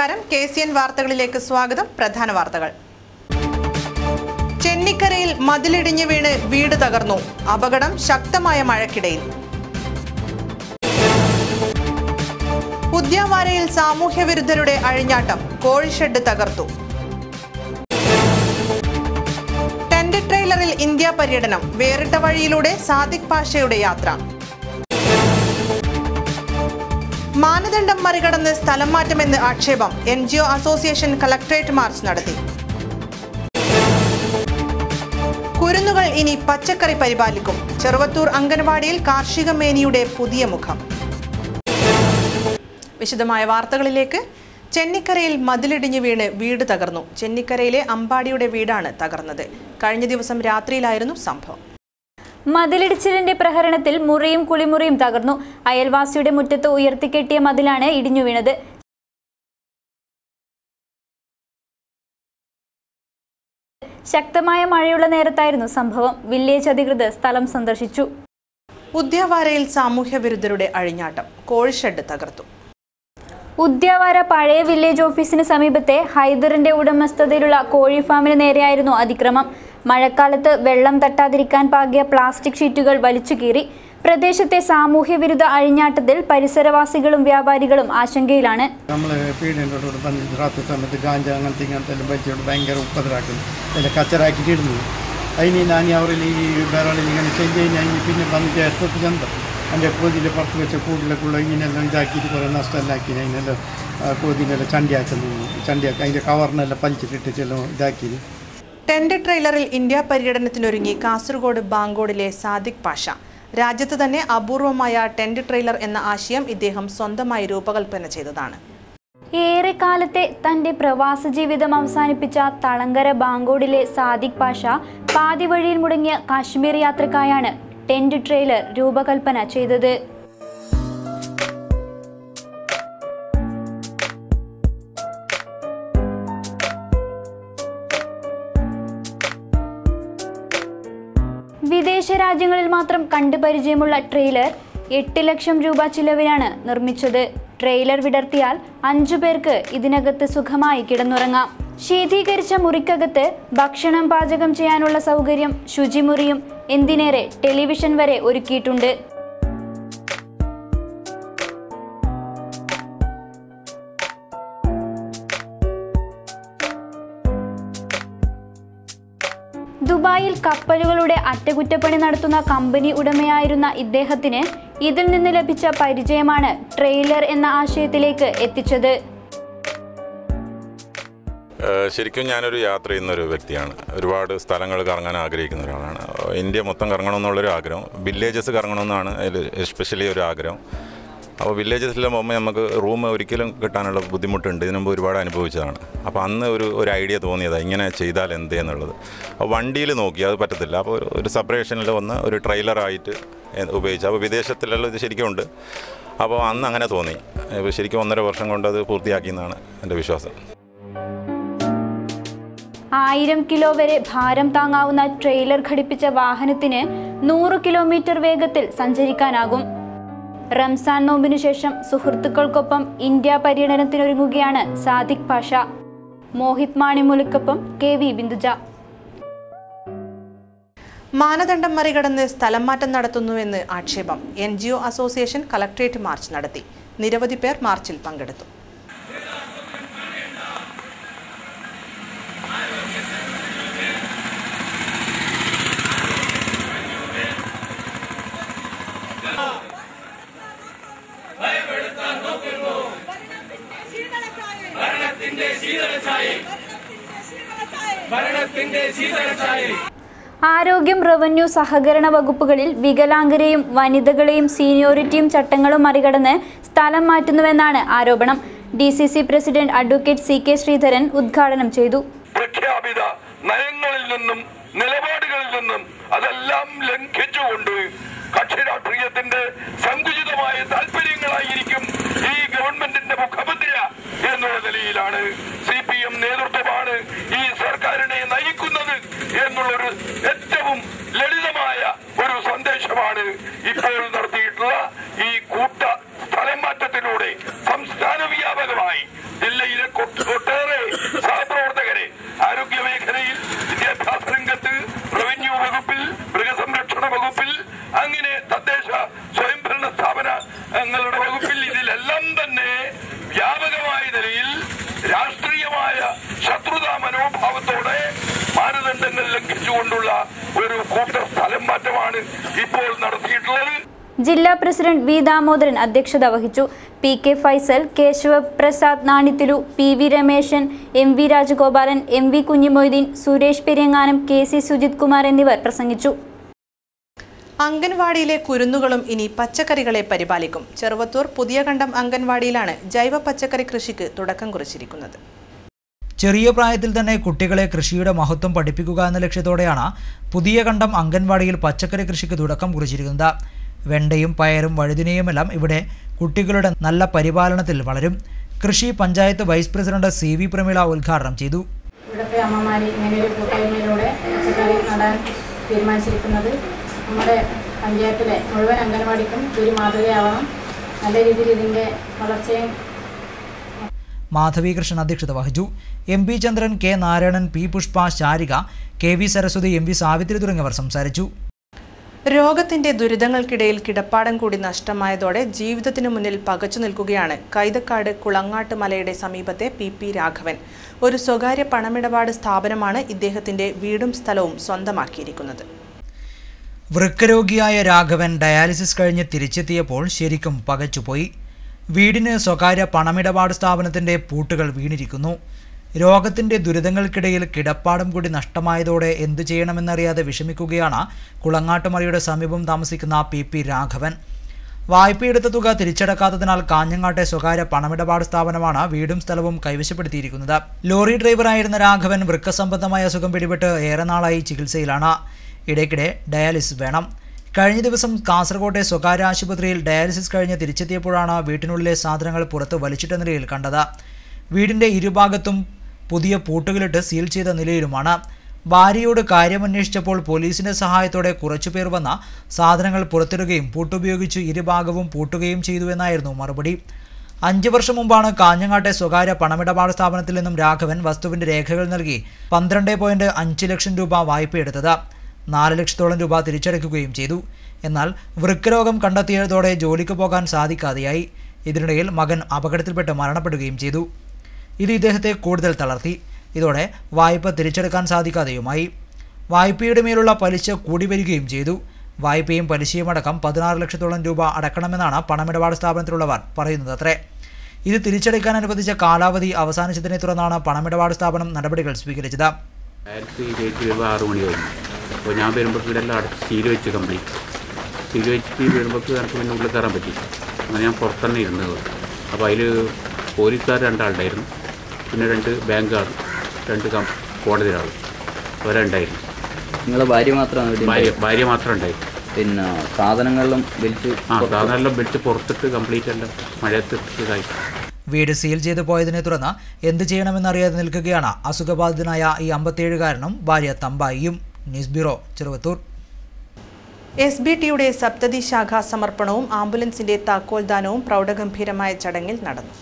നമസ്കാരം. KCN വാർത്തകളിലേക്ക് സ്വാഗതം. പ്രധാന വാർത്തകൾ. ചെന്നിക്കരയിൽ മതിലിടിഞ്ഞ് വീണ് വീട് തകർന്നു. അപകടം ശക്തമായ മഴയ്ക്കിടയിൽ. പുതിയവാരയിൽ സാമൂഹ്യവിരുദ്ധരുടെ അഴിഞ്ഞാട്ടം. കോഴിഷെഡ് തകർത്തു. ടെന്റ് ട്രെയിലറിൽ ഇന്ത്യ പര്യടനം. വേറിട്ട വഴിയിലൂടെ സാദിഖ് പാഷയുടെ യാത്ര. മാനദണ്ഡം മറികടന്ന് സ്ഥലം മാറ്റമെന്ന് ആക്ഷേപം. NGO അസോസിയേഷൻ കളക്ടറേറ്റ് മാർച്ച് നടത്തി. കുരുന്നുകൾ ഇനി പച്ചക്കറി പരിപാലിക്കും. ചെറുവത്തൂർ അംഗൻവാടിയിൽ കാർഷിക മേനിയുടെ പുതിയ മുഖം. വിശദമായ വാർത്തകളിലേക്ക്. ചെന്നിക്കരയിൽ മതിലിടിഞ്ഞ് വീണ് വീട് തകർന്നു. ചെന്നിക്കരയിലെ അമ്പാടിയുടെ വീടാണ് തകർന്നത്. കഴിഞ്ഞ ദിവസം രാത്രിയിലായിരുന്നു സംഭവം. മതിലിടിച്ചിലിന്റെ പ്രഹരണത്തിൽ മുറിയും കുളിമുറിയും തകർന്നു. അയൽവാസിയുടെ മുറ്റത്ത് ഉയർത്തിക്കെട്ടിയ മതിലാണ് ഇടിഞ്ഞു വീണത്. ശക്തമായ മഴയുള്ള നേരത്തായിരുന്നു സംഭവം. വില്ലേജ് അധികൃതർ സ്ഥലം സന്ദർശിച്ചു. ഉദ്യാവാരയിൽ സാമൂഹ്യവിരുദ്ധരുടെ അഴിഞ്ഞാട്ടം. കോഴിഷെഡ് തകർത്തു. ഉദ്യാവാര പഴയ വില്ലേജ് ഓഫീസിന് സമീപത്തെ ഹൈദറിന്റെ ഉടമസ്ഥതയിലുള്ള കോഴി ഫാമിന് നേരെയായിരുന്നു അതിക്രമം. മഴക്കാലത്ത് വെള്ളം തട്ടാതിരിക്കാൻ പാകിയ പ്ലാസ്റ്റിക് ഷീറ്റുകൾ വലിച്ചു കീറി. പ്രദേശത്തെ സാമൂഹ്യവിരുദ്ധ അഴിഞ്ഞാട്ടത്തിൽ പരിസരവാസികളും വ്യാപാരികളും ആശങ്കയിലാണ്. അതിന് ഞാൻ അവരിൽ ഈ വേറാളിൽ ഇങ്ങനെ ചെയ്ത് കഴിഞ്ഞാൽ പിന്നെ വന്നിട്ട് എടുത്തിട്ട് ചെന്ത എൻ്റെ കോതിയിൽ പുറത്ത് വെച്ച കൂട്ടിലേക്കുള്ള ഇങ്ങനെയെല്ലാം ഇതാക്കിയിട്ട് കുറേ നഷ്ടമെല്ലാക്കി അതിനെല്ലാം കോതിനെല്ലാം ചണ്ടിയാക്കി അതിൻ്റെ കവറിനെല്ലാം പലിച്ചിട്ടിട്ടെല്ലാം ഇതാക്കി. ടെന്റ് ട്രെയിലറിൽ ഇന്ത്യ പര്യടനത്തിനൊരുങ്ങി കാസർഗോഡ് ബാങ്കോടിലെ സാദിഖ് പാഷ. രാജ്യത്ത് തന്നെ അപൂർവമായ ടെന്റ് ട്രെയിലർ എന്ന ആശയം ഇദ്ദേഹം സ്വന്തമായി രൂപകൽപ്പന ചെയ്തതാണ്. ഏറെക്കാലത്തെ തന്റെ പ്രവാസ ജീവിതം അവസാനിപ്പിച്ച തളങ്കര ബാങ്കോടിലെ സാദിഖ് പാഷ പാതി വഴിയിൽ മുടങ്ങിയ കാശ്മീർ യാത്രക്കായാണ് ടെന്റ് ട്രെയിലർ രൂപകൽപ്പന ചെയ്തത്. വിദേശ രാജ്യങ്ങളിൽ മാത്രം കണ്ടുപരിചയമുള്ള ട്രെയിലർ 8 ലക്ഷം രൂപ ചിലവിലാണ് നിർമ്മിച്ചത്. ട്രെയിലർ വിടർത്തിയാൽ 5 പേർക്ക് ഇതിനകത്ത് സുഖമായി കിടന്നുറങ്ങാം. ശീതീകരിച്ച മുറിക്കകത്ത് ഭക്ഷണം പാചകം ചെയ്യാനുള്ള സൗകര്യം, ശുചിമുറിയും എന്തിനേറെ ടെലിവിഷൻ വരെ ഒരുക്കിയിട്ടുണ്ട്. ദുബായിൽ കപ്പലുകളുടെ അറ്റകുറ്റപ്പണി നടത്തുന്ന കമ്പനി ഉടമയായിരുന്ന ഇദ്ദേഹത്തിന് ഇതിൽ നിന്ന് ലഭിച്ച പരിചയമാണ് ട്രെയിലർ എന്ന ആശയത്തിലേക്ക് എത്തിച്ചത്. ശരിക്കും ഞാനൊരു യാത്ര ചെയ്യുന്നൊരു വ്യക്തിയാണ്. ഒരുപാട് സ്ഥലങ്ങൾ കറങ്ങാൻ ആഗ്രഹിക്കുന്ന ഒരാളാണ്. ഇന്ത്യ മൊത്തം കറങ്ങണമെന്നുള്ളൊരു ആഗ്രഹം, വില്ലേജസ് കറങ്ങണമെന്നാണ് അതിൽ എസ്പെഷ്യലി ഒരു ആഗ്രഹം. അപ്പോൾ വില്ലേജസിൽ പോകുമ്പോൾ നമുക്ക് റൂം ഒരിക്കലും കിട്ടാനുള്ള ബുദ്ധിമുട്ടുണ്ട്. ഇതിനു മുമ്പ് ഒരുപാട് അനുഭവിച്ചതാണ്. അപ്പോൾ അന്ന് ഒരു ഐഡിയ തോന്നിയതാണ് ഇങ്ങനെ ചെയ്താൽ എന്തേ എന്നുള്ളത്. അപ്പോൾ വണ്ടിയിൽ നോക്കി, അത് പറ്റത്തില്ല. അപ്പോൾ ഒരു സെപ്പറേഷനിൽ വന്ന് ഒരു ട്രെയിലറായിട്ട് ഉപയോഗിച്ചു. അപ്പോൾ വിദേശത്തിലെല്ലാം ഇത് ശരിക്കും ഉണ്ട്. അപ്പോൾ അന്ന് അങ്ങനെ തോന്നി. ഇപ്പോൾ ശരിക്കും 1.5 വർഷം കൊണ്ട് അത് പൂർത്തിയാക്കിയെന്നാണ് എൻ്റെ വിശ്വാസം. 1000 കിലോ വരെ ഭാരം താങ്ങാവുന്ന ട്രെയിലർ ഘടിപ്പിച്ച വാഹനത്തിന് 100 കിലോമീറ്റർ വേഗത്തിൽ സഞ്ചരിക്കാനാകും. റംസാൻ നോമ്പിനു ശേഷം സുഹൃത്തുക്കൾക്കൊപ്പം ഇന്ത്യ പര്യടനത്തിനൊരുങ്ങുകയാണ് സാദിഖ് പാഷ. മോഹിത് മാണിമുലക്കൊപ്പം KV ബിന്ദുജ. മാനദണ്ഡം മറികടന്ന് സ്ഥലം മാറ്റം നടത്തുന്നുവെന്ന് ആക്ഷേപം. NGO അസോസിയേഷൻ കളക്ടറേറ്റ് മാർച്ച് നടത്തി. നിരവധി പേർ മാർച്ചിൽ പങ്കെടുത്തു. ആരോഗ്യം, റവന്യൂ, സഹകരണ വകുപ്പുകളിൽ വികലാംഗരെയും വനിതകളെയും സീനിയോറിറ്റിയും ചട്ടങ്ങളും മറികടന്ന് സ്ഥലം മാറ്റുന്നുവെന്നാണ് ആരോപണം. DCC president advocate CK Sreedharan ഉദ്ഘാടനം ചെയ്തു. പ്രഖ്യാപിത നയങ്ങളിൽ നിന്നും നിലപാടുകളിൽ നിന്നും അതെല്ലാം ലംഘിച്ചുകൊണ്ട് കക്ഷി രാഷ്ട്രീയത്തിന്റെ സങ്കുചിതമായ താല്പര്യങ്ങളായിരിക്കും ഈ ഗവൺമെന്റിന്റെ മുഖമുദ്ര എന്നുള്ള നിലയിലാണ് CPM നേതൃത്വമാണ് ഈ സർക്കാരിനെ നയിക്കുന്നത് എന്നുള്ളൊരു ഏറ്റവും ലളിതമായ ഒരു സന്ദേശമാണ് ഇപ്പോൾ നടത്തിയിട്ടുള്ള ഈ കൂട്ട സ്ഥലം മാറ്റത്തിലൂടെ സംസ്ഥാന വ്യാപകമായി ജില്ലയിലെ തരത്തിലുള്ള ഒരു കൂട്ടർ സ്ഥലം മാറ്റമാണ് ഇപ്പോൾ നടത്തിയിട്ടുള്ളത്. ജില്ലാ പ്രസിഡന്റ് വി ദാമോദരൻ അധ്യക്ഷത വഹിച്ചു. പി കെ ഫൈസൽ, കേശവ പ്രസാദ് നാണിത്തിലു, P V Rameshan, M V Rajagopalan, M V Kunhimoideen, Suresh Periyanganam, K C Sujith Kumar എന്നിവർ പ്രസംഗിച്ചു. അംഗൻവാടിയിലെ കുരുന്നുകളും ഇനി പച്ചക്കറികളെ പരിപാലിക്കും. ചെറുവത്തൂർ പുതിയകണ്ടം അംഗൻവാടിയിലാണ് ജൈവ പച്ചക്കറി കൃഷിക്ക് തുടക്കം കുറിച്ചിരിക്കുന്നത്. ചെറിയ പ്രായത്തിൽ തന്നെ കുട്ടികളെ കൃഷിയുടെ മഹത്വം പഠിപ്പിക്കുക എന്ന ലക്ഷ്യത്തോടെയാണ് പുതിയകണ്ടം അംഗൻവാടിയിൽ പച്ചക്കറി കൃഷിക്ക് തുടക്കം കുറിച്ചിരിക്കുന്നത്. വെണ്ടയും പയറും വഴുതിനയുമെല്ലാം ഇവിടെ കുട്ടികളുടെ നല്ല പരിപാലനത്തിൽ വളരും. കൃഷി panchayat vice president C V Prameela ഉദ്ഘാടനം ചെയ്തു. ഇവിടുത്തെ അമ്മമാർ ഇങ്ങനെ ഒരു കൂട്ടായ്മയിലൂടെ പച്ചക്കറി നടാൻ തീരുമാനിച്ചിരിക്കുന്നത് നമ്മുടെ പഞ്ചായത്തിലെ മുഴുവൻ അംഗൻവാടിക്കും ഒരു മാതൃകയാവണം. നല്ല രീതിയിൽ ഇതിൻ്റെ വളർച്ചയും. മാധവി കൃഷ്ണൻ അധ്യക്ഷത വഹിച്ചു. M P Chandran, K Narayanan, P Pushpa, Sarika, K V Saraswathi, M V Savithri തുടങ്ങിയവർ സംസാരിച്ചു. രോഗത്തിന്റെ ദുരിതങ്ങൾക്കിടയിൽ കിടപ്പാടം കൂടി നഷ്ടമായതോടെ ജീവിതത്തിനു മുന്നിൽ പകച്ചു നിൽക്കുകയാണ് കൈതക്കാട് കുളങ്ങാട്ട് മലയുടെ സമീപത്തെ പി പി രാഘവൻ. ഒരു സ്വകാര്യ പണമിടപാട് സ്ഥാപനമാണ് ഇദ്ദേഹത്തിന്റെ വീടും സ്ഥലവും സ്വന്തമാക്കിയിരിക്കുന്നത്. വൃക്കരോഗിയായ രാഘവൻ ഡയാലിസിസ് കഴിഞ്ഞ് തിരിച്ചെത്തിയപ്പോൾ ശരിക്കും പകച്ചുപോയി. വീടിന് സ്വകാര്യ പണമിടപാട് സ്ഥാപനത്തിന്റെ പൂട്ടുകൾ വീണിരിക്കുന്നു. രോഗത്തിന്റെ ദുരിതങ്ങൾക്കിടയിൽ കിടപ്പാടം കൂടി നഷ്ടമായതോടെ എന്തു ചെയ്യണമെന്നറിയാതെ വിഷമിക്കുകയാണ് കുളങ്ങാട്ടുമലയുടെ സമീപം താമസിക്കുന്ന പി പി രാഘവൻ. വായ്പയെടുത്ത തുക തിരിച്ചടക്കാത്തതിനാൽ കാഞ്ഞങ്ങാട്ടെ സ്വകാര്യ പണമിടപാട് സ്ഥാപനമാണ് വീടും സ്ഥലവും കൈവശപ്പെടുത്തിയിരിക്കുന്നത്. ലോറി ഡ്രൈവറായിരുന്ന രാഘവൻ വൃക്കസംബന്ധമായ അസുഖം പിടിപെട്ട് ഏറെ നാളായി ചികിത്സയിലാണ്. ഇടയ്ക്കിടെ ഡയാലിസിസ് വേണം. കഴിഞ്ഞ ദിവസം കാസർകോട്ടെ സ്വകാര്യ ആശുപത്രിയിൽ ഡയാലിസിസ് കഴിഞ്ഞ് തിരിച്ചെത്തിയപ്പോഴാണ് വീട്ടിനുള്ളിലെ സാധനങ്ങൾ പുറത്ത് വലിച്ചിട്ട നിലയിൽ കണ്ടത്. വീടിൻ്റെ ഇരുഭാഗത്തും പുതിയ പൂട്ടുകളിട്ട് സീൽ ചെയ്ത നിലയിലുമാണ്. ഭാര്യയോട് കാര്യമന്വേഷിച്ചപ്പോൾ പോലീസിന്റെ സഹായത്തോടെ കുറച്ചുപേർ വന്ന സാധനങ്ങൾ പുറത്തിടുകയും പൂട്ടുപയോഗിച്ച് ഇരുഭാഗവും പൂട്ടുകയും ചെയ്തു എന്നായിരുന്നു മറുപടി. 5 വർഷം മുമ്പാണ് കാഞ്ഞങ്ങാട്ടെ സ്വകാര്യ പണമിടപാട് സ്ഥാപനത്തിൽ നിന്നും രാഘവൻ വസ്തുവിന്റെ രേഖകൾ നൽകി 12.5 ലക്ഷം രൂപ വായ്പയെടുത്തത്. 4 ലക്ഷത്തോളം രൂപ തിരിച്ചടയ്ക്കുകയും ചെയ്തു. എന്നാൽ വൃക്കരോഗം കണ്ടെത്തിയതോടെ ജോലിക്ക് പോകാൻ സാധിക്കാതെയായി. ഇതിനിടയിൽ മകൻ അപകടത്തിൽപ്പെട്ട് മരണപ്പെടുകയും ചെയ്തു. ഇത് ഇദ്ദേഹത്തെ കൂടുതൽ തളർത്തി. ഇതോടെ വായ്പ തിരിച്ചെടുക്കാൻ സാധിക്കാതെയുമായി. വായ്പയുടെ മേലുള്ള പലിശ കൂടി വരികയും ചെയ്തു. വായ്പയും പലിശയുമടക്കം 16 ലക്ഷത്തോളം രൂപ അടക്കണമെന്നാണ് പണമിടപാട് സ്ഥാപനത്തിലുള്ളവർ പറയുന്നത് അത്രേ. ഇത് തിരിച്ചടയ്ക്കാൻ അനുവദിച്ച കാലാവധി അവസാനിച്ചതിനെ തുടർന്നാണ് പണമിടപാട് സ്ഥാപനം നടപടികൾ സ്വീകരിച്ചത്. 6 മണി കഴിഞ്ഞു. അപ്പോൾ ഞാൻ വരുമ്പോൾ ഇവിടെല്ലാം അടച്ച് സീൽ വെച്ച് കംപ്ലീറ്റ് സീൽ വെച്ചിട്ട് വരുമ്പോൾ എനിക്ക് പിന്നെ ഉള്ളിൽ കയറാൻ പറ്റി. അങ്ങനെ ഞാൻ പുറത്തന്നെ ഇരുന്നത്. അപ്പോൾ അതിൽ പോലീസുകാർ 2 ആളുണ്ടായിരുന്നു. പിന്നെ 2 ബാങ്കുകാർ, 2 കോടതിയിലാൾ അവരുണ്ടായിരുന്നു. നിങ്ങളെ ഭാര്യ മാത്രമാണ്? ഭാര്യ മാത്രം ഉണ്ടായിരുന്നു. പിന്നെ സാധനങ്ങളെല്ലാം വലിച്ച് പുറത്തിട്ട് കംപ്ലീറ്റ് എല്ലാം മഴയത്ത് ഇതായി. വീട് സീൽ ചെയ്തു പോയതിനെ തുടർന്ന് എന്ത് ചെയ്യണമെന്നറിയാതെ നിൽക്കുകയാണ് അസുഖബാധിതനായ ഈ 57-കാരനും ഭാര്യ തമ്പായിയും. News bureau, Cheruvathur. SBTയുടെ സപ്തതി ശാഖാ സമർപ്പണവും ആംബുലൻസിന്റെ താക്കോൽദാനവും പ്രൗഢഗംഭീരമായ ചടങ്ങിൽ നടന്നു.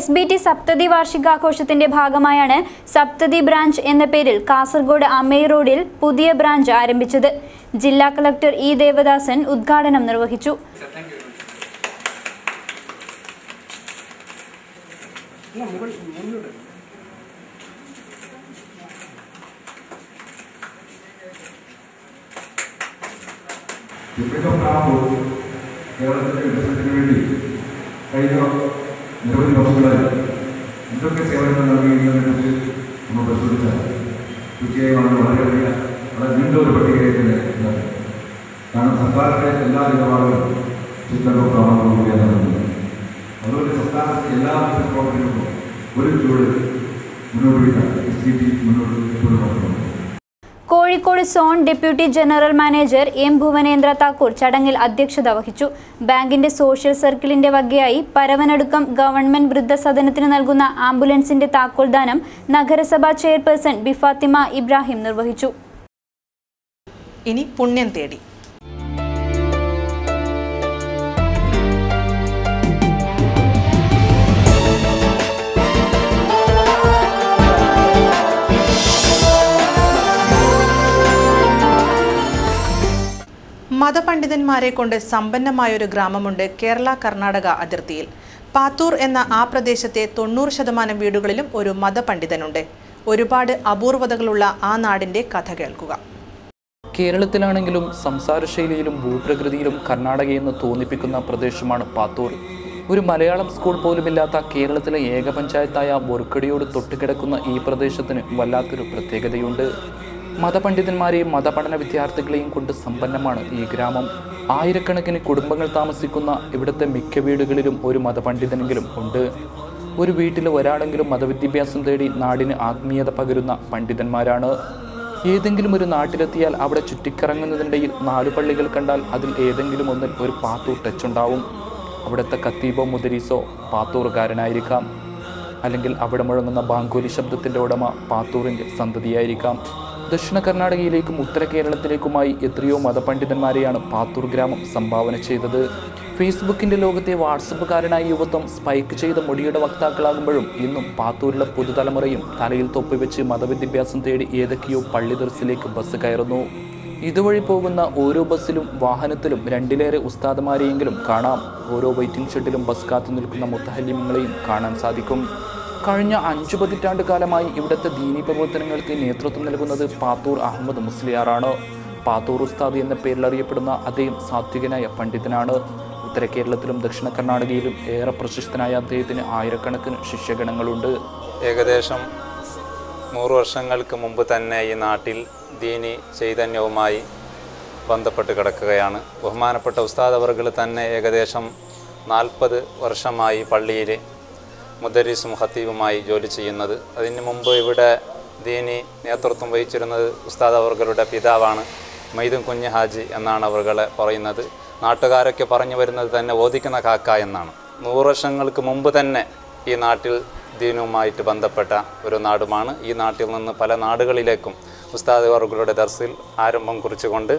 SBT സപ്തതി വാർഷികാഘോഷത്തിന്റെ ഭാഗമായാണ് സപ്തതി ബ്രാഞ്ച് എന്ന പേരിൽ കാസർഗോഡ് അമ്മൈ റോഡിൽ പുതിയ ബ്രാഞ്ച് ആരംഭിച്ചത്. ജില്ലാ കളക്ടർ ഇ ദേവദാസൻ ഉദ്ഘാടനം നിർവഹിച്ചു. കേരളത്തിൻ്റെ വികസനത്തിന് വേണ്ടി കഴിഞ്ഞ നിരവധി വർഷങ്ങളിൽ എന്തൊക്കെ സേവനങ്ങൾ നൽകിയതിനെക്കുറിച്ച് നമ്മൾ പരിശോധിച്ചാൽ തീർച്ചയായും വളരെ നീണ്ട ഒരു പട്ടികയായിട്ട് ഉണ്ടാകും. കാരണം സർക്കാരിൻ്റെ എല്ലാ നിലപാടുകളും ചിന്തകൾക്കാണെന്ന് അതുപോലെ സംസ്ഥാനത്തെ എല്ലാ പ്രവർത്തനങ്ങൾക്കും ഒരു ചൂട് മുന്നോട്ട് വയ്ക്കാൻ SBT മുന്നോട്ട്. Kozhikode zone deputy general manager M Bhuvanendra Thakur ചടങ്ങിൽ അധ്യക്ഷത വഹിച്ചു. ബാങ്കിന്റെ സോഷ്യൽ സർക്കിളിന്റെ വകയായി പരവനടുക്കം ഗവൺമെന്റ് വൃദ്ധസദനത്തിന് നൽകുന്ന ആംബുലൻസിന്റെ താക്കോൽദാനം നഗരസഭാ ചെയർപേഴ്സൺ ബി ഫാത്തിമ ഇബ്രാഹിം നിർവഹിച്ചു. ഇനി പുണ്യം തേടി. മതപണ്ഡിതന്മാരെ കൊണ്ട് സമ്പന്നമായൊരു ഗ്രാമമുണ്ട് കേരള കർണാടക അതിർത്തിയിൽ. പാത്തൂർ എന്ന ആ പ്രദേശത്തെ 90% വീടുകളിലും ഒരു മതപണ്ഡിതനുണ്ട്. ഒരുപാട് അപൂർവതകളുള്ള ആ നാടിന്റെ കഥ കേൾക്കുക. കേരളത്തിലാണെങ്കിലും സംസാരശൈലിയിലും ഭൂപ്രകൃതിയിലും കർണാടകയെന്ന് തോന്നിപ്പിക്കുന്ന പ്രദേശമാണ് പാത്തൂർ. ഒരു മലയാളം സ്കൂൾ പോലുമില്ലാത്ത കേരളത്തിലെ ഏക പഞ്ചായത്തായ ബൊർക്കടിയോട് തൊട്ടുകിടക്കുന്ന ഈ പ്രദേശത്തിന് വല്ലാത്തൊരു പ്രത്യേകതയുണ്ട്. മതപണ്ഡിതന്മാരെയും മതപഠന വിദ്യാർത്ഥികളെയും കൊണ്ട് സമ്പന്നമാണ് ഈ ഗ്രാമം. ആയിരക്കണക്കിന് കുടുംബങ്ങൾ താമസിക്കുന്ന ഇവിടുത്തെ മിക്ക വീടുകളിലും ഒരു മതപണ്ഡിതനെങ്കിലും ഉണ്ട്. ഒരു വീട്ടിൽ ഒരാളെങ്കിലും മതവിദ്യാഭ്യാസം തേടി നാടിന് ആത്മീയത പകരുന്ന പണ്ഡിതന്മാരാണ്. ഏതെങ്കിലും ഒരു നാട്ടിലെത്തിയാൽ അവിടെ ചുറ്റിക്കറങ്ങുന്നതിനിടയിൽ 4 പള്ളികൾ കണ്ടാൽ അതിൽ ഏതെങ്കിലും ഒന്നിൽ ഒരു പാത്തൂർ ടച്ചുണ്ടാവും. അവിടുത്തെ ഖത്തീബോ മുദരീസോ പാത്തൂറുകാരനായിരിക്കാം, അല്ലെങ്കിൽ അവിടെ മുഴങ്ങുന്ന ബാങ്കോലി ശബ്ദത്തിൻ്റെ ഉടമ പാത്തൂറിൻ്റെ സന്തതിയായിരിക്കാം. ദക്ഷിണ കർണാടകയിലേക്കും ഉത്തര കേരളത്തിലേക്കുമായി എത്രയോ മതപണ്ഡിതന്മാരെയാണ് പാത്തൂർ ഗ്രാമം സംഭാവന ചെയ്തത്. ഫേസ്ബുക്കിൻ്റെ ലോകത്തെ വാട്സപ്പുകാരനായ യുവത്വം സ്പൈക്ക് ചെയ്ത മുടിയുടെ വക്താക്കളാകുമ്പോഴും ഇന്നും പാത്തൂരിലെ പുതുതലമുറയും തലയിൽ തൊപ്പിവെച്ച് മതവിദ്യാഭ്യാസം തേടി ഏതൊക്കെയോ പള്ളി ദർസിലേക്ക് ബസ് കയറുന്നു. ഇതുവഴി പോകുന്ന ഓരോ ബസ്സിലും വാഹനത്തിലും 2ലേറെ ഉസ്താദുമാരെയെങ്കിലും കാണാം. ഓരോ വെയിറ്റിംഗ് ഷെഡിലും ബസ് കാത്തു നിൽക്കുന്ന മുത്തഹല്ലിമങ്ങളെയും കാണാൻ സാധിക്കും. കഴിഞ്ഞ 5 പതിറ്റാണ്ട് കാലമായി ഇവിടുത്തെ ദീനീ പ്രവർത്തനങ്ങൾക്ക് നേതൃത്വം നൽകുന്നത് പാത്തൂർ അഹമ്മദ് മുസ്ലിയാറാണ്. പാത്തൂർ ഉസ്താദ് എന്ന പേരിൽ അറിയപ്പെടുന്ന അദ്ദേഹം സാത്വികനായ പണ്ഡിതനാണ്. ഉത്തര കേരളത്തിലും ദക്ഷിണ കർണാടകയിലും ഏറെ പ്രശസ്തനായ അദ്ദേഹത്തിന് ആയിരക്കണക്കിന് ശിഷ്യഗണങ്ങളുണ്ട്. ഏകദേശം 100 വർഷങ്ങൾക്ക് മുമ്പ് തന്നെ ഈ നാട്ടിൽ ദീനി ചൈതന്യവുമായി ബന്ധപ്പെട്ട് കിടക്കുകയാണ്. ബഹുമാനപ്പെട്ട ഉസ്താദ് അവർകൾ തന്നെ ഏകദേശം 40 വർഷമായി പള്ളിയിൽ മുദരീസും ഖത്തീബുമായി ജോലി ചെയ്യുന്നത്. അതിന് മുമ്പ് ഇവിടെ ദീനി നേതൃത്വം വഹിച്ചിരുന്നത് ഉസ്താദ് അവർകളുടെ പിതാവാണ്. മൈദും കുഞ്ഞ് ഹാജി എന്നാണ് അവർകളെ പറയുന്നത്. നാട്ടുകാരൊക്കെ പറഞ്ഞു വരുന്നത് തന്നെ ഓദിക്കുന്ന കാക്ക എന്നാണ്. 100 വർഷങ്ങൾക്ക് മുമ്പ് തന്നെ ഈ നാട്ടിൽ ദീനുമായിട്ട് ബന്ധപ്പെട്ട ഒരു നാടുമാണ്. ഈ നാട്ടിൽ നിന്ന് പല നാടുകളിലേക്കും ഉസ്താദ് അവർകളുടെ ദർസിൽ ആരംഭം കുറിച്ചുകൊണ്ട്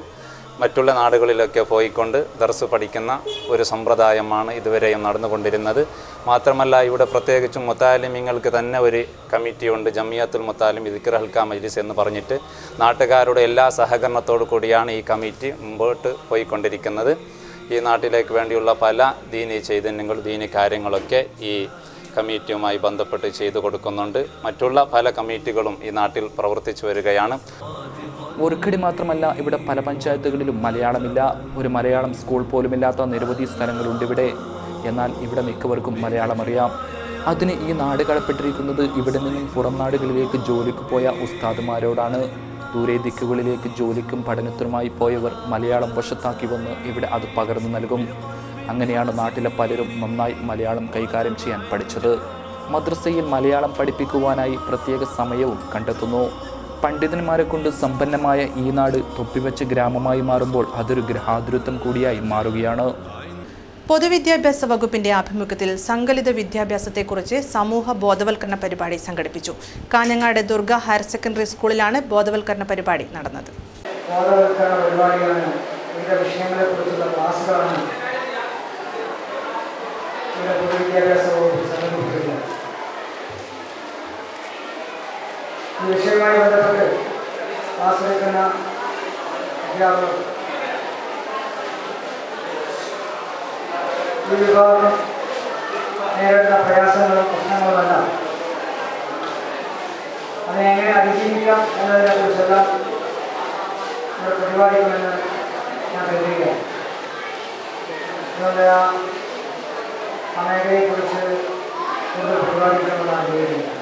മറ്റുള്ള നാടുകളിലൊക്കെ പോയിക്കൊണ്ട് ദർസ് പഠിക്കുന്ന ഒരു സമ്പ്രദായമാണ് ഇതുവരെയും നടന്നുകൊണ്ടിരുന്നത്. മാത്രമല്ല ഇവിടെ പ്രത്യേകിച്ചും മുത്താലിമീങ്ങൾക്ക് തന്നെ ഒരു കമ്മിറ്റിയുണ്ട്. ജമിയത്തുൽ മുത്താലിം ദിക്ർ ഹൽക്ക മജ്ലിസ് എന്ന് പറഞ്ഞിട്ട് നാട്ടുകാരുടെ എല്ലാ സഹകരണത്തോടു കൂടിയാണ് ഈ കമ്മിറ്റി മുമ്പോട്ട് പോയിക്കൊണ്ടിരിക്കുന്നത്. ഈ നാട്ടിലേക്ക് വേണ്ടിയുള്ള പല ദീനി ചൈതന്യങ്ങളും ദീനി കാര്യങ്ങളൊക്കെ ഈ കമ്മിറ്റിയുമായി ബന്ധപ്പെട്ട് ചെയ്തു കൊടുക്കുന്നുണ്ട്. മറ്റുള്ള പല കമ്മിറ്റികളും ഈ നാട്ടിൽ പ്രവർത്തിച്ചു വരികയാണ്. ബൊർക്കടി മാത്രമല്ല, ഇവിടെ പല പഞ്ചായത്തുകളിലും മലയാളമില്ല. ഒരു മലയാളം സ്കൂൾ പോലുമില്ലാത്ത നിരവധി സ്ഥലങ്ങളുണ്ട് ഇവിടെ. എന്നാൽ ഇവിടെ മിക്കവർക്കും മലയാളം അറിയാം. അതിന് ഈ നാട് കടപ്പെട്ടിരിക്കുന്നത് ഇവിടെ നിന്നും പുറം നാടുകളിലേക്ക് ജോലിക്ക് പോയ ഉസ്താദുമാരോടാണ്. ദൂരെ ദിക്കുകളിലേക്ക് ജോലിക്കും പഠനത്തിനുമായി പോയവർ മലയാളം വശത്താക്കി വന്ന് ഇവിടെ അത് പകർന്നു നൽകും. അങ്ങനെയാണ് നാട്ടിലെ പലരും നന്നായി മലയാളം കൈകാര്യം ചെയ്യാൻ പഠിച്ചത്. മദ്രസയിൽ മലയാളം പഠിപ്പിക്കുവാനായി പ്രത്യേക സമയവും കണ്ടെത്തുന്നു. പണ്ഡിതന്മാരെ കൊണ്ട് സമ്പന്നമായ ഈ നാട് തൊപ്പിവെച്ച ഗ്രാമമായി മാറുമ്പോൾ അതൊരു ഗ്രഹാതുരത്വം കൂടിയായി മാറുകയാണ്. പൊതുവിദ്യാഭ്യാസ വകുപ്പിന്റെ ആഭിമുഖ്യത്തിൽ സങ്കലിത വിദ്യാഭ്യാസത്തെക്കുറിച്ച് സമൂഹ ബോധവൽക്കരണ പരിപാടി സംഘടിപ്പിച്ചു. കാഞ്ഞങ്ങാട് ദുർഗ ഹയർ സെക്കൻഡറി സ്കൂളിലാണ് ബോധവൽക്കരണ പരിപാടി നടന്നത്. ബോധവൽക്കരണ പരിപാടിയാണ്, വിവിധ വിഷയങ്ങളെക്കുറിച്ചുള്ള ക്ലാസുകളാണ് ഇവിടെ പൊതുവിദ്യാഭ്യാസ വകുപ്പ് സംഘടിപ്പിക്കുന്നത്. ഈ വിഷയവുമായി ബന്ധപ്പെട്ട് ക്ലാസ് എടുക്കുന്ന അധ്യാപകർ ഈ വിഭാഗം നേരിടുന്ന പ്രയാസങ്ങളും പ്രശ്നങ്ങളുമെല്ലാം അതിനെങ്ങനെ അതിജീവിക്കാം എന്നതിനെക്കുറിച്ചെല്ലാം ഇവിടെ പരിപാടിക്കുമെന്ന് ഞാൻ കരുതുകയാണ്. അതുകൊണ്ട് ആ മേഖലയെക്കുറിച്ച് കൂടുതൽ പരിപാടിക്കണമെന്ന് ആഗ്രഹിക്കുകയാണ്.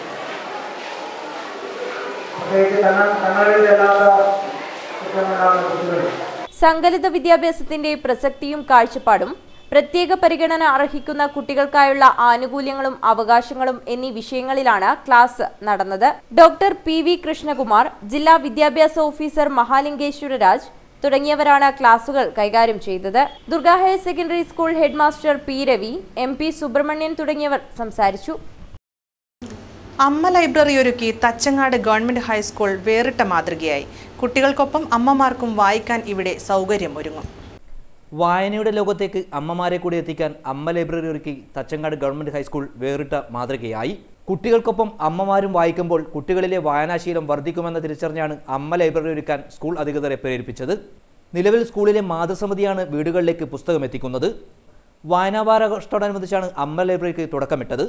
സങ്കലിത വിദ്യാഭ്യാസത്തിന്റെ പ്രസക്തിയും കാഴ്ചപ്പാടും പ്രത്യേക പരിഗണന അർഹിക്കുന്ന കുട്ടികൾക്കായുള്ള ആനുകൂല്യങ്ങളും അവകാശങ്ങളും എന്നീ വിഷയങ്ങളിലാണ് ക്ലാസ് നടന്നത്. Doctor P V. കൃഷ്ണകുമാർ, ജില്ലാ വിദ്യാഭ്യാസ ഓഫീസർ മഹാലിംഗേശ്വര രാജ് തുടങ്ങിയവരാണ് ക്ലാസുകൾ കൈകാര്യം ചെയ്തത്. Durga higher secondary school headmaster P. Ravi, M P. Subramanian തുടങ്ങിയവർ സംസാരിച്ചു. അമ്മ ലൈബ്രറി ഒരുക്കി തച്ചങ്ങാട് ഗവൺമെന്റ് ഹൈസ്കൂൾ വേറിട്ട മാതൃകയായി. കുട്ടികൾക്കൊപ്പം അമ്മമാർക്കും വായിക്കാൻ ഇവിടെ സൗകര്യം ഒരുങ്ങും. വായനയുടെ ലോകത്തേക്ക് അമ്മമാരെ കൂടി എത്തിക്കാൻ അമ്മ ലൈബ്രറി ഒരുക്കി തച്ചങ്ങാട് ഗവൺമെന്റ് ഹൈസ്കൂൾ വേറിട്ട മാതൃകയായി. കുട്ടികൾക്കൊപ്പം അമ്മമാരും വായിക്കുമ്പോൾ കുട്ടികളിലെ വായനാശീലം വർദ്ധിക്കുമെന്ന തിരിച്ചറിഞ്ഞാണ് അമ്മ ലൈബ്രറി ഒരുക്കാൻ സ്കൂൾ അധികൃതരെ പ്രേരിപ്പിച്ചത്. നിലവിൽ സ്കൂളിലെ മാതൃസമിതിയാണ് വീടുകളിലേക്ക് പുസ്തകം എത്തിക്കുന്നത്. വായനാവാരാഘോഷത്തോടനുബന്ധിച്ചാണ് അമ്മ ലൈബ്രറിക്ക് തുടക്കമിട്ടത്.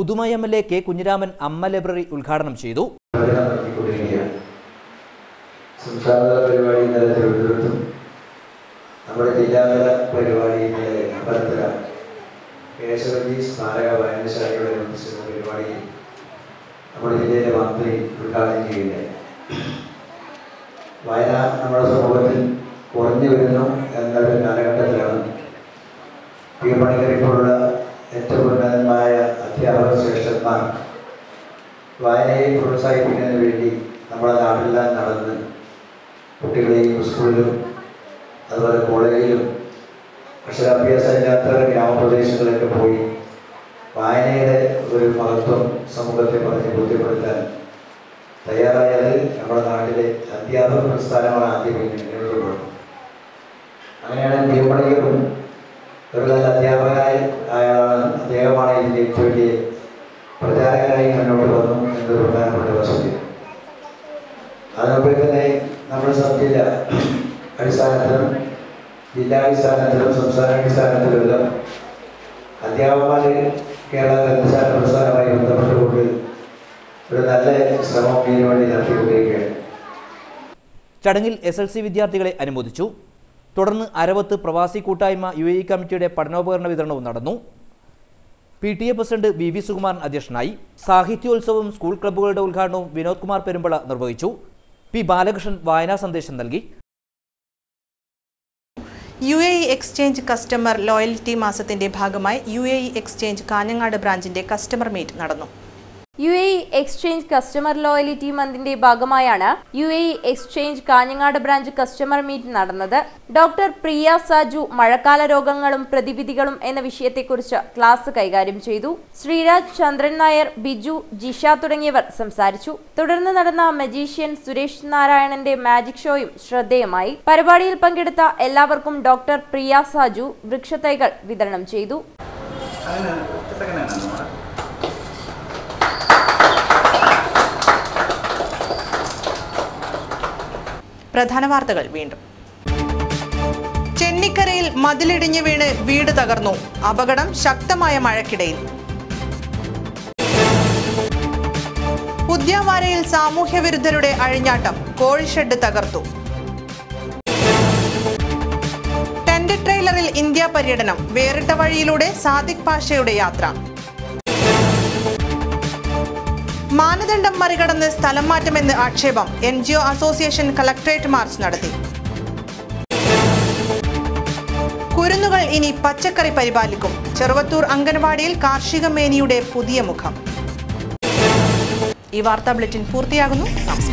ഉദുമ എം.എൽ.എ. കെ. കുഞ്ഞിരാമൻ അമ്മ ലൈബ്രറി ഉദ്ഘാടനം ചെയ്തു. സംസ്ഥാനതല പരിപാടി ഇന്നലെ തിരുവനന്തപുരത്തും നമ്മുടെ ജില്ലാതല പരിപാടി ഇന്നലെ അമ്പലത്തല കേശവജി സ്മാരക വായനശാലയോടനുബന്ധിച്ച പരിപാടി നമ്മുടെ ജില്ലയിലെ മന്ത്രി ഉദ്ഘാടനം ചെയ്യുകയുണ്ടായി. വായന നമ്മുടെ സമൂഹത്തിൽ കുറഞ്ഞു വരുന്നു എന്നൊരു കാലഘട്ടത്തിലാണ് പി പണിക്കർ പോലുള്ള ഏറ്റവും ഉന്നതന്മാരായ അധ്യാപക ശ്രേഷ്ഠന്മാർ വായനയെ പ്രോത്സാഹിപ്പിക്കുന്നതിന് വേണ്ടി നമ്മുടെ നാട്ടിലെല്ലാം നടന്ന് കുട്ടികളെയും സ്കൂളിലും അതുപോലെ കോളേജിലും അക്ഷരാഭ്യാസം ഇല്ലാത്ത ഗ്രാമപ്രദേശങ്ങളിലൊക്കെ പോയി വായനയുടെ ഒരു മഹത്വം സമൂഹത്തെ പറഞ്ഞ് ബോധ്യപ്പെടുത്താൻ തയ്യാറായത് നമ്മുടെ നാട്ടിലെ അധ്യാപക പ്രസ്ഥാനമാണ് ആദ്യമേ മുന്നോട്ട് പോകുന്നത്. അങ്ങനെയാണ് പി പണിക്കറും ഒരു നല്ല അധ്യാപകനായ ആളാണ്. അദ്ദേഹമാണ് ഇതിൻ്റെ ഏറ്റവും വലിയ പ്രചാരകനായി മുന്നോട്ട് വന്നു എന്നൊരു പ്രധാനപ്പെട്ട വസ്തുത. അതിനൊപ്പം തന്നെ നമ്മുടെ സബ്ജില്ല അടിസ്ഥാനത്തിലും ജില്ലാടിസ്ഥാനത്തിലും സംസ്ഥാനാടിസ്ഥാനത്തിലുമെല്ലാം അധ്യാപകന്മാർ കേരള ഗ്രന്ഥശാല പ്രസ്ഥാനവുമായി ബന്ധപ്പെട്ടുകൊണ്ട് ഒരു നല്ല ശ്രമം ഇതിനു വേണ്ടി നടത്തിക്കൊണ്ടിരിക്കുകയാണ്. ചടങ്ങിൽ SLC വിദ്യാർത്ഥികളെ അനുമോദിച്ചു. തുടർന്ന് അരവത്ത് പ്രവാസി കൂട്ടായ്മ UAE കമ്മിറ്റിയുടെ പഠനോപകരണ വിതരണവും നടന്നു. PTA പ്രസിഡന്റ് VV സുകുമാരൻ അധ്യക്ഷനായി. സാഹിത്യോത്സവവും സ്കൂൾ ക്ലബ്ബുകളുടെ ഉദ്ഘാടനവും വിനോദ് കുമാർ പെരുമ്പള നിർവഹിച്ചു. P ബാലകൃഷ്ണൻ വായനാ സന്ദേശം നൽകി. UAE എക്സ്ചേഞ്ച് കസ്റ്റമർ ലോയൽറ്റി മാസത്തിന്റെ ഭാഗമായി UAE എക്സ്ചേഞ്ച് കാഞ്ഞങ്ങാട് ബ്രാഞ്ചിന്റെ കസ്റ്റമർ മീറ്റ് നടന്നു. UAE എക്സ്ചേഞ്ച് കസ്റ്റമർ ലോയലിറ്റി മന്തിന്റെ ഭാഗമായാണ് UAE exchange Kanhangad branch customer meet നടന്നത്. ഡോക്ടർ പ്രിയ സാജു മഴക്കാല രോഗങ്ങളും പ്രതിവിധികളും എന്ന വിഷയത്തെക്കുറിച്ച് ക്ലാസ് കൈകാര്യം ചെയ്തു. ശ്രീരാജ്, ചന്ദ്രൻ നായർ, ബിജു, ജിഷ തുടങ്ങിയവർ സംസാരിച്ചു. തുടർന്ന് നടന്ന മജീഷ്യൻ സുരേഷ് നാരായണന്റെ മാജിക് ഷോയും ശ്രദ്ധേയമായി. പരിപാടിയിൽ പങ്കെടുത്ത എല്ലാവർക്കും ഡോക്ടർ പ്രിയ സാജു വൃക്ഷത്തൈകൾ വിതരണം ചെയ്തു. പ്രധാന വാർത്തകൾ വീണ്ടും. ചെന്നിക്കരയിൽ മതിലിടിഞ്ഞു വീണ് വീട് തകർന്നു. അപകടം ശക്തമായ മഴയ്ക്കിടയിൽ. ഉദ്യാവാരയിൽ സാമൂഹ്യവിരുദ്ധരുടെ അഴിഞ്ഞാട്ടം. കോഴിഷെഡ് തകർത്തു. ടെന്റ് ട്രെയിലറിൽ ഇന്ത്യ പര്യടനം. വേറിട്ട വഴിയിലൂടെ സാദിഖ് പാഷയുടെ യാത്ര. മാനദണ്ഡം മറികടന്ന് സ്ഥലം മാറ്റമെന്ന് ആക്ഷേപം. NGO അസോസിയേഷൻ കളക്ടറേറ്റ് മാർച്ച് നടത്തി. കുരുന്നുകൾ ഇനി പച്ചക്കറി പരിപാലിക്കും. ചെറുവത്തൂർ അംഗൻവാടിയിൽ കാർഷിക മേനിയുടെ പുതിയ മുഖം. ഈ വാർത്താ ബുള്ളറ്റിൻ പൂർത്തിയാകുന്നു. നമസ്കാരം.